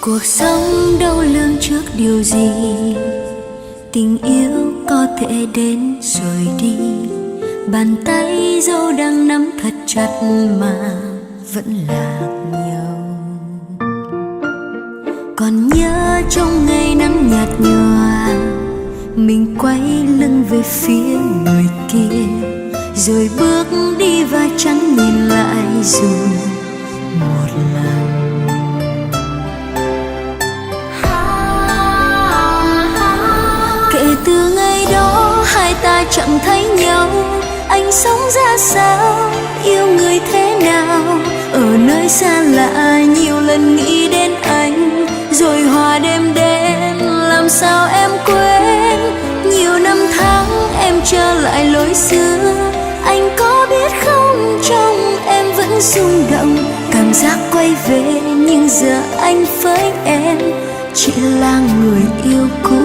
Cuộc sống đâu lường trước điều gì, tình yêu có thể đến rồi đi. Bàn tay dẫu đang nắm thật chặt mà vẫn lạc nhau. Còn nhớ trong ngày nắng nhạt nhòa, mình quay lưng về phía người kia, rồi bước đi và chẳng nhìn lại dù một lần. Kể từ ngày đó hai ta chẳng thấy nhau. Anh sống ra sao, yêu người thế nào, ở nơi xa lạ nhiều lần nghĩ đến anh, rồi hòa đêm đến làm sao em quên. Nhiều năm tháng em trở lại lối xưa, anh có biết không, trong em vẫn rung động. Cảm giác quay về nhưng giờ anh với em chỉ là người yêu cũ.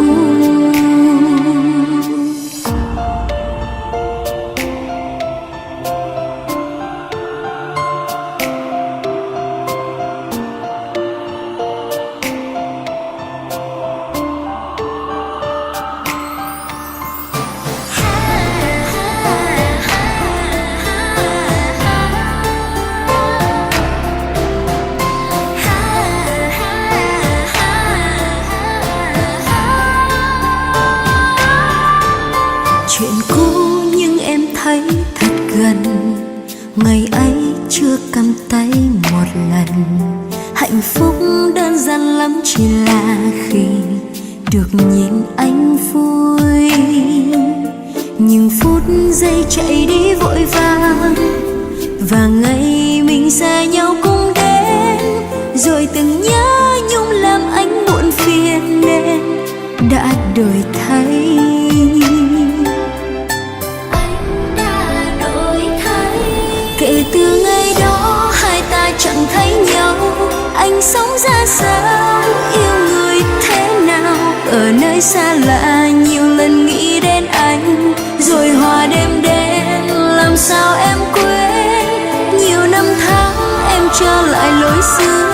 Chuyện cũ nhưng em thấy thật gần, ngày ấy chưa cầm tay một lần. Hạnh phúc đơn giản lắm chỉ là khi được nhìn anh vui. Nhưng phút giây chạy đi vội vàng, và ngày mình xa nhau cũng đến, rồi từng nhớ nhung làm anh muộn phiền nên đã đổi thay. Kể từ ngày đó hai ta chẳng thấy nhau. Anh sống ra sao, yêu người thế nào, ở nơi xa lạ nhiều lần nghĩ đến anh, rồi hòa đêm đến làm sao em quên. Nhiều năm tháng em trở lại lối xưa,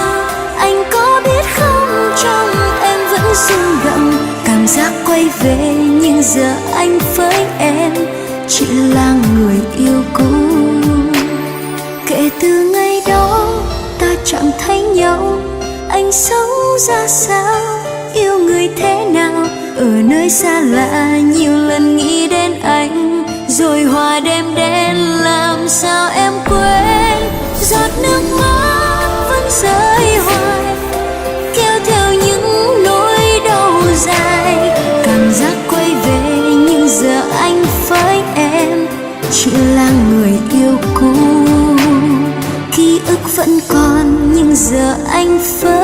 anh có biết không, trong em vẫn rung động. Cảm giác quay về nhưng giờ anh với em chỉ là người yêu cũ. Kể từ ngày đó ta chẳng thấy nhau. Anh sống ra sao, yêu người thế nào, ở nơi xa lạ nhiều lần nghĩ đến anh, rồi hòa đêm đến làm sao em quên. Giọt nước mắt vẫn rơi hoài, kéo theo những nỗi đau dài. Cảm giác quay về nhưng giờ anh với em chỉ là người yêu cũ. Ký ức vẫn còn nhưng giờ anh với